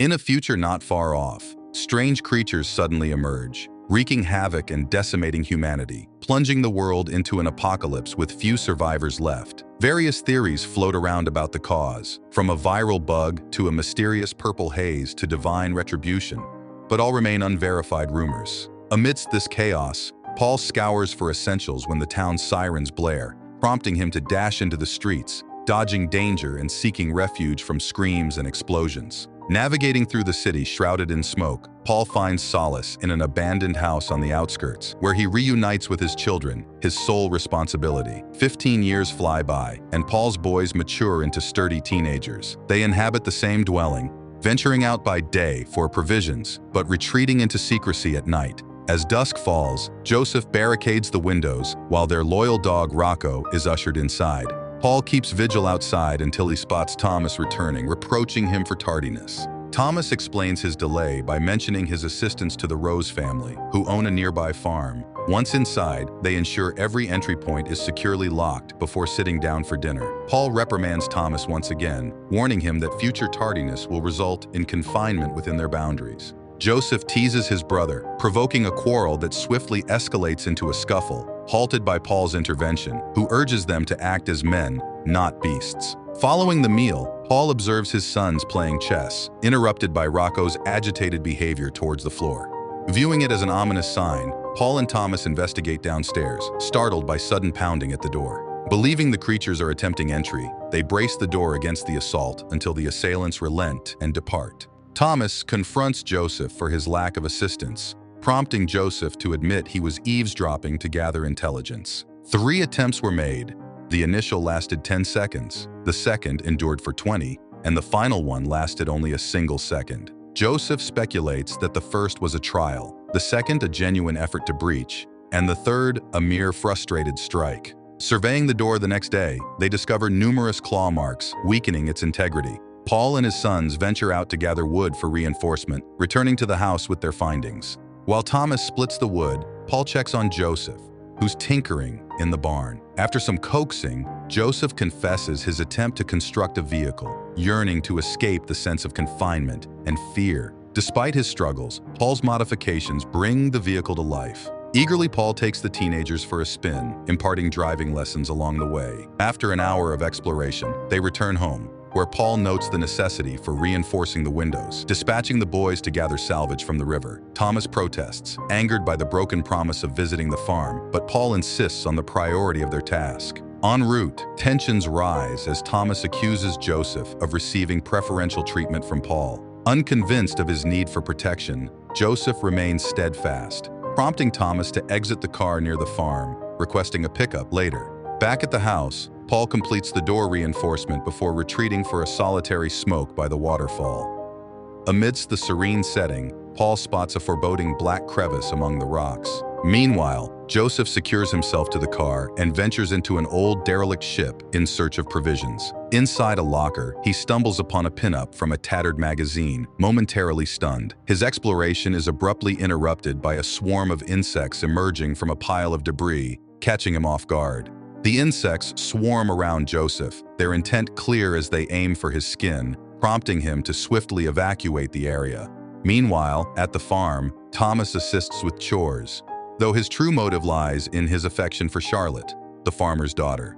In a future not far off, strange creatures suddenly emerge, wreaking havoc and decimating humanity, plunging the world into an apocalypse with few survivors left. Various theories float around about the cause, from a viral bug to a mysterious purple haze to divine retribution, but all remain unverified rumors. Amidst this chaos, Paul scours for essentials when the town's sirens blare, prompting him to dash into the streets, dodging danger and seeking refuge from screams and explosions. Navigating through the city shrouded in smoke, Paul finds solace in an abandoned house on the outskirts, where he reunites with his children, his sole responsibility. 15 years fly by, and Paul's boys mature into sturdy teenagers. They inhabit the same dwelling, venturing out by day for provisions, but retreating into secrecy at night. As dusk falls, Joseph barricades the windows, while their loyal dog Rocco is ushered inside. Paul keeps vigil outside until he spots Thomas returning, reproaching him for tardiness. Thomas explains his delay by mentioning his assistance to the Rose family, who own a nearby farm. Once inside, they ensure every entry point is securely locked before sitting down for dinner. Paul reprimands Thomas once again, warning him that future tardiness will result in confinement within their boundaries. Joseph teases his brother, provoking a quarrel that swiftly escalates into a scuffle, halted by Paul's intervention, who urges them to act as men, not beasts. Following the meal, Paul observes his sons playing chess, interrupted by Rocco's agitated behavior towards the floor. Viewing it as an ominous sign, Paul and Thomas investigate downstairs, startled by sudden pounding at the door. Believing the creatures are attempting entry, they brace the door against the assault until the assailants relent and depart. Thomas confronts Joseph for his lack of assistance, prompting Joseph to admit he was eavesdropping to gather intelligence. 3 attempts were made. The initial lasted 10 seconds, the second endured for 20, and the final one lasted only a single second. Joseph speculates that the first was a trial, the second a genuine effort to breach, and the third a mere frustrated strike. Surveying the door the next day, they discover numerous claw marks, weakening its integrity. Paul and his sons venture out to gather wood for reinforcement, returning to the house with their findings. While Thomas splits the wood, Paul checks on Joseph, who's tinkering in the barn. After some coaxing, Joseph confesses his attempt to construct a vehicle, yearning to escape the sense of confinement and fear. Despite his struggles, Paul's modifications bring the vehicle to life. Eagerly, Paul takes the teenagers for a spin, imparting driving lessons along the way. After an hour of exploration, they return home, where Paul notes the necessity for reinforcing the windows. Dispatching the boys to gather salvage from the river, Thomas protests, angered by the broken promise of visiting the farm, but Paul insists on the priority of their task. En route, tensions rise as Thomas accuses Joseph of receiving preferential treatment from Paul. Unconvinced of his need for protection, Joseph remains steadfast, prompting Thomas to exit the car near the farm, requesting a pickup later. Back at the house, Paul completes the door reinforcement before retreating for a solitary smoke by the waterfall. Amidst the serene setting, Paul spots a foreboding black crevice among the rocks. Meanwhile, Joseph secures himself to the car and ventures into an old derelict ship in search of provisions. Inside a locker, he stumbles upon a pinup from a tattered magazine, momentarily stunned. His exploration is abruptly interrupted by a swarm of insects emerging from a pile of debris, catching him off guard. The insects swarm around Joseph, their intent clear as they aim for his skin, prompting him to swiftly evacuate the area. Meanwhile, at the farm, Thomas assists with chores, though his true motive lies in his affection for Charlotte, the farmer's daughter.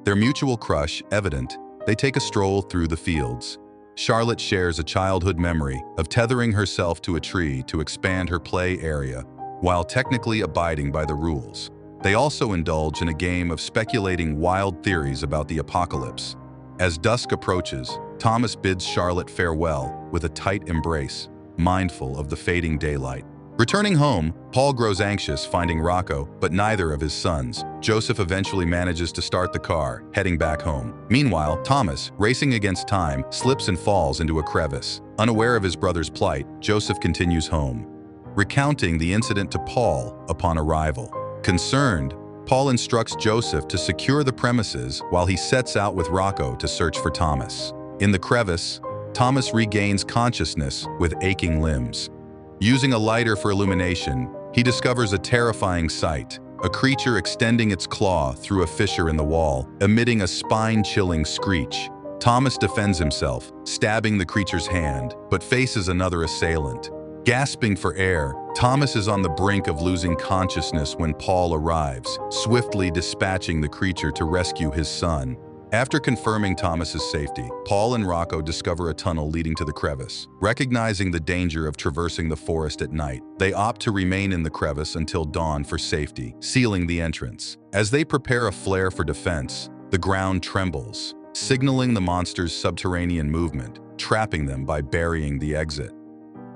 Their mutual crush evident, they take a stroll through the fields. Charlotte shares a childhood memory of tethering herself to a tree to expand her play area, while technically abiding by the rules. They also indulge in a game of speculating wild theories about the apocalypse. As dusk approaches, Thomas bids Charlotte farewell with a tight embrace, mindful of the fading daylight. Returning home, Paul grows anxious finding Rocco, but neither of his sons. Joseph eventually manages to start the car, heading back home. Meanwhile, Thomas, racing against time, slips and falls into a crevice. Unaware of his brother's plight, Joseph continues home, recounting the incident to Paul upon arrival. Concerned, Paul instructs Joseph to secure the premises while he sets out with Rocco to search for Thomas. In the crevice, Thomas regains consciousness with aching limbs. Using a lighter for illumination, he discovers a terrifying sight, a creature extending its claw through a fissure in the wall, emitting a spine-chilling screech. Thomas defends himself, stabbing the creature's hand, but faces another assailant. Gasping for air, Thomas is on the brink of losing consciousness when Paul arrives, swiftly dispatching the creature to rescue his son. After confirming Thomas's safety, Paul and Rocco discover a tunnel leading to the crevice. Recognizing the danger of traversing the forest at night, they opt to remain in the crevice until dawn for safety, sealing the entrance. As they prepare a flare for defense, the ground trembles, signaling the monster's subterranean movement, trapping them by burying the exit.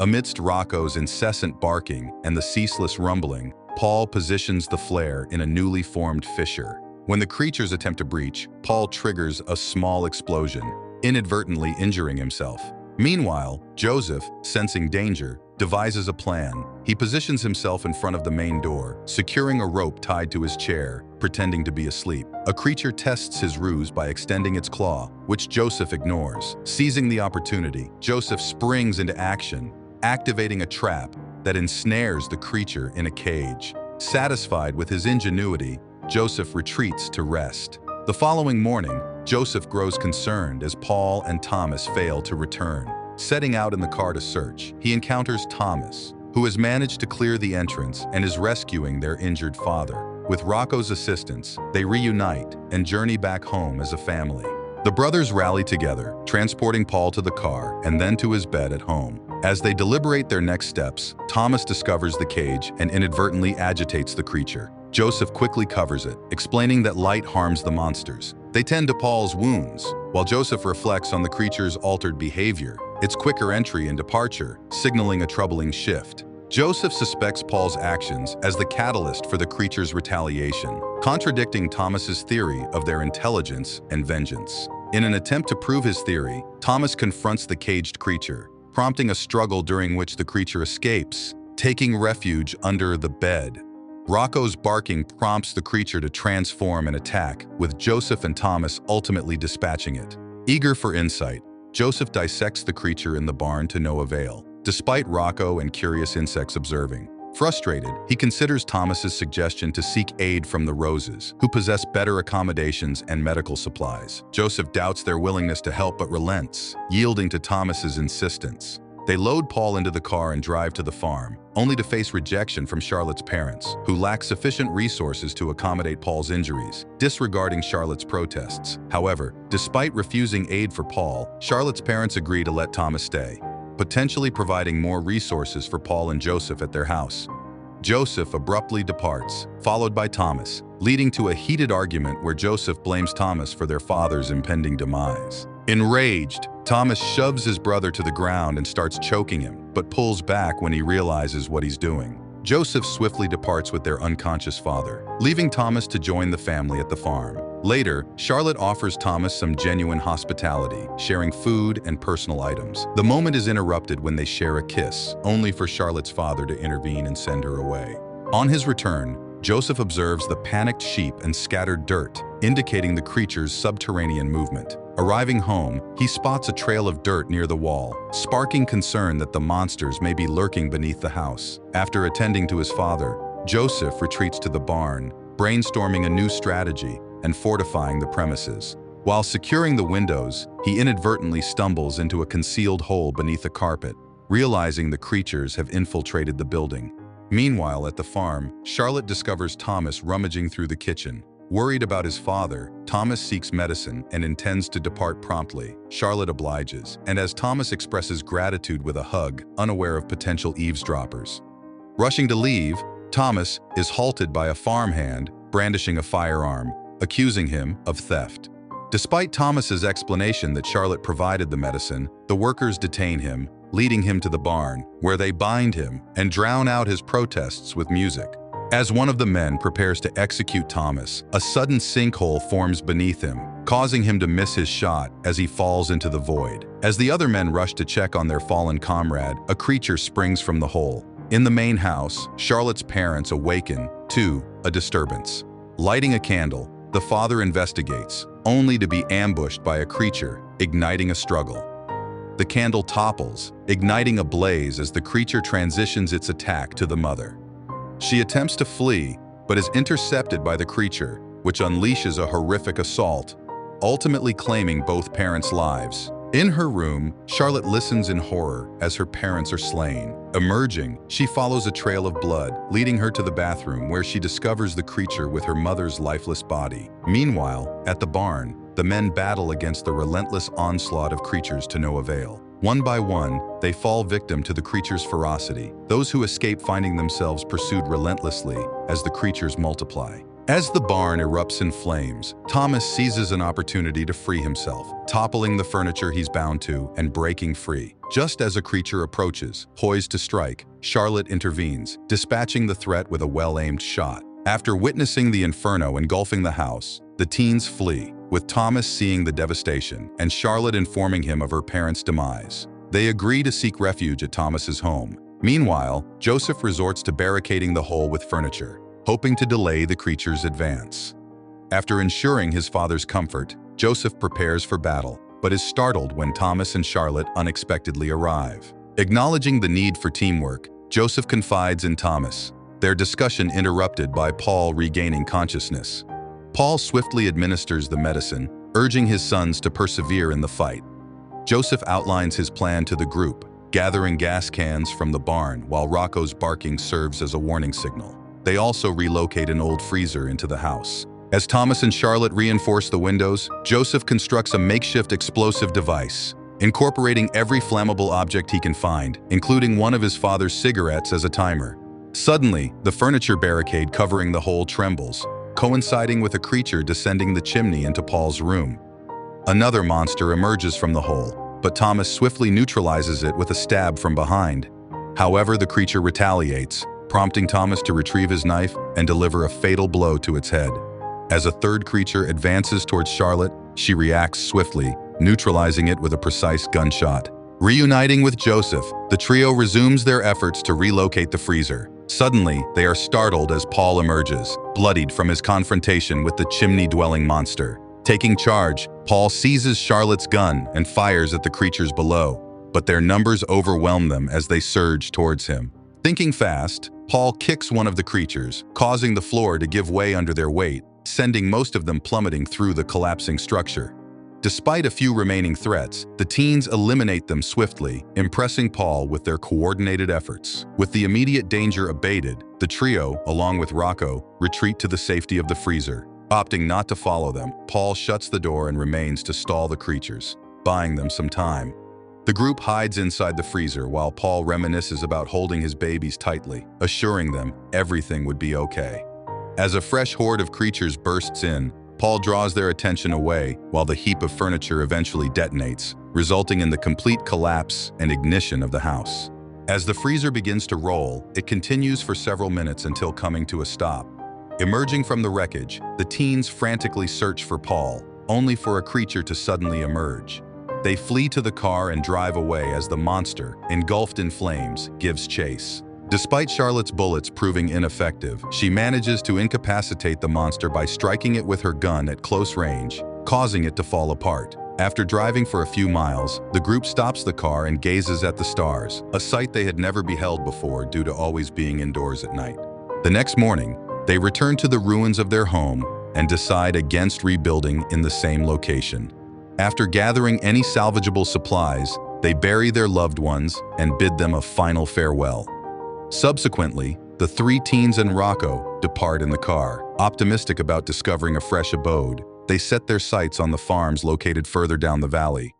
Amidst Rocco's incessant barking and the ceaseless rumbling, Paul positions the flare in a newly formed fissure. When the creatures attempt to breach, Paul triggers a small explosion, inadvertently injuring himself. Meanwhile, Joseph, sensing danger, devises a plan. He positions himself in front of the main door, securing a rope tied to his chair, pretending to be asleep. A creature tests his ruse by extending its claw, which Joseph ignores. Seizing the opportunity, Joseph springs into action, activating a trap that ensnares the creature in a cage. Satisfied with his ingenuity, Joseph retreats to rest. The following morning, Joseph grows concerned as Paul and Thomas fail to return. Setting out in the car to search, he encounters Thomas, who has managed to clear the entrance and is rescuing their injured father. With Rocco's assistance, they reunite and journey back home as a family. The brothers rally together, transporting Paul to the car and then to his bed at home. As they deliberate their next steps, Thomas discovers the cage and inadvertently agitates the creature. Joseph quickly covers it, explaining that light harms the monsters. They tend to Paul's wounds, while Joseph reflects on the creature's altered behavior, its quicker entry and departure, signaling a troubling shift. Joseph suspects Paul's actions as the catalyst for the creature's retaliation, contradicting Thomas's theory of their intelligence and vengeance. In an attempt to prove his theory, Thomas confronts the caged creature, prompting a struggle during which the creature escapes, taking refuge under the bed. Rocco's barking prompts the creature to transform and attack, with Joseph and Thomas ultimately dispatching it. Eager for insight, Joseph dissects the creature in the barn to no avail, despite Rocco and curious insects observing. Frustrated, he considers Thomas's suggestion to seek aid from the Roses, who possess better accommodations and medical supplies. Joseph doubts their willingness to help but relents, yielding to Thomas's insistence. They load Paul into the car and drive to the farm, only to face rejection from Charlotte's parents, who lack sufficient resources to accommodate Paul's injuries, disregarding Charlotte's protests. However, despite refusing aid for Paul, Charlotte's parents agree to let Thomas stay, potentially providing more resources for Paul and Joseph at their house. Joseph abruptly departs, followed by Thomas, leading to a heated argument where Joseph blames Thomas for their father's impending demise. Enraged, Thomas shoves his brother to the ground and starts choking him, but pulls back when he realizes what he's doing. Joseph swiftly departs with their unconscious father, leaving Thomas to join the family at the farm. Later, Charlotte offers Thomas some genuine hospitality, sharing food and personal items. The moment is interrupted when they share a kiss, only for Charlotte's father to intervene and send her away. On his return, Joseph observes the panicked sheep and scattered dirt, indicating the creature's subterranean movement. Arriving home, he spots a trail of dirt near the wall, sparking concern that the monsters may be lurking beneath the house. After attending to his father, Joseph retreats to the barn, brainstorming a new strategy and fortifying the premises. While securing the windows, he inadvertently stumbles into a concealed hole beneath the carpet, realizing the creatures have infiltrated the building. Meanwhile, at the farm, Charlotte discovers Thomas rummaging through the kitchen. Worried about his father, Thomas seeks medicine and intends to depart promptly. Charlotte obliges, and as Thomas expresses gratitude with a hug, unaware of potential eavesdroppers. Rushing to leave, Thomas is halted by a farmhand brandishing a firearm, accusing him of theft. Despite Thomas's explanation that Charlotte provided the medicine, the workers detain him, leading him to the barn, where they bind him and drown out his protests with music. As one of the men prepares to execute Thomas, a sudden sinkhole forms beneath him, causing him to miss his shot as he falls into the void. As the other men rush to check on their fallen comrade, a creature springs from the hole. In the main house, Charlotte's parents awaken to a disturbance. Lighting a candle, the father investigates, only to be ambushed by a creature, igniting a struggle. The candle topples, igniting a blaze as the creature transitions its attack to the mother. She attempts to flee, but is intercepted by the creature, which unleashes a horrific assault, ultimately claiming both parents' lives. In her room, Charlotte listens in horror as her parents are slain. Emerging, she follows a trail of blood, leading her to the bathroom where she discovers the creature with her mother's lifeless body. Meanwhile, at the barn, the men battle against the relentless onslaught of creatures to no avail. One by one, they fall victim to the creature's ferocity, those who escape finding themselves pursued relentlessly as the creatures multiply. As the barn erupts in flames, Thomas seizes an opportunity to free himself, toppling the furniture he's bound to and breaking free. Just as a creature approaches, poised to strike, Charlotte intervenes, dispatching the threat with a well-aimed shot. After witnessing the inferno engulfing the house, the teens flee, with Thomas seeing the devastation and Charlotte informing him of her parents' demise. They agree to seek refuge at Thomas's home. Meanwhile, Joseph resorts to barricading the hole with furniture, hoping to delay the creature's advance. After ensuring his father's comfort, Joseph prepares for battle, but is startled when Thomas and Charlotte unexpectedly arrive. Acknowledging the need for teamwork, Joseph confides in Thomas, their discussion interrupted by Paul regaining consciousness. Paul swiftly administers the medicine, urging his sons to persevere in the fight. Joseph outlines his plan to the group, gathering gas cans from the barn while Rocco's barking serves as a warning signal. They also relocate an old freezer into the house. As Thomas and Charlotte reinforce the windows, Joseph constructs a makeshift explosive device, incorporating every flammable object he can find, including one of his father's cigarettes as a timer. Suddenly, the furniture barricade covering the hole trembles, coinciding with a creature descending the chimney into Paul's room. Another monster emerges from the hole, but Thomas swiftly neutralizes it with a stab from behind. However, the creature retaliates, prompting Thomas to retrieve his knife and deliver a fatal blow to its head. As a third creature advances towards Charlotte, she reacts swiftly, neutralizing it with a precise gunshot. Reuniting with Joseph, the trio resumes their efforts to relocate the freezer. Suddenly, they are startled as Paul emerges, bloodied from his confrontation with the chimney-dwelling monster. Taking charge, Paul seizes Charlotte's gun and fires at the creatures below, but their numbers overwhelm them as they surge towards him. Thinking fast, Paul kicks one of the creatures, causing the floor to give way under their weight, sending most of them plummeting through the collapsing structure. Despite a few remaining threats, the teens eliminate them swiftly, impressing Paul with their coordinated efforts. With the immediate danger abated, the trio, along with Rocco, retreat to the safety of the freezer. Opting not to follow them, Paul shuts the door and remains to stall the creatures, buying them some time. The group hides inside the freezer while Paul reminisces about holding his babies tightly, assuring them everything would be okay. As a fresh horde of creatures bursts in, Paul draws their attention away while the heap of furniture eventually detonates, resulting in the complete collapse and ignition of the house. As the freezer begins to roll, it continues for several minutes until coming to a stop. Emerging from the wreckage, the teens frantically search for Paul, only for a creature to suddenly emerge. They flee to the car and drive away as the monster, engulfed in flames, gives chase. Despite Charlotte's bullets proving ineffective, she manages to incapacitate the monster by striking it with her gun at close range, causing it to fall apart. After driving for a few miles, the group stops the car and gazes at the stars, a sight they had never beheld before due to always being indoors at night. The next morning, they return to the ruins of their home and decide against rebuilding in the same location. After gathering any salvageable supplies, they bury their loved ones and bid them a final farewell. Subsequently, the three teens and Rocco depart in the car. Optimistic about discovering a fresh abode, they set their sights on the farms located further down the valley.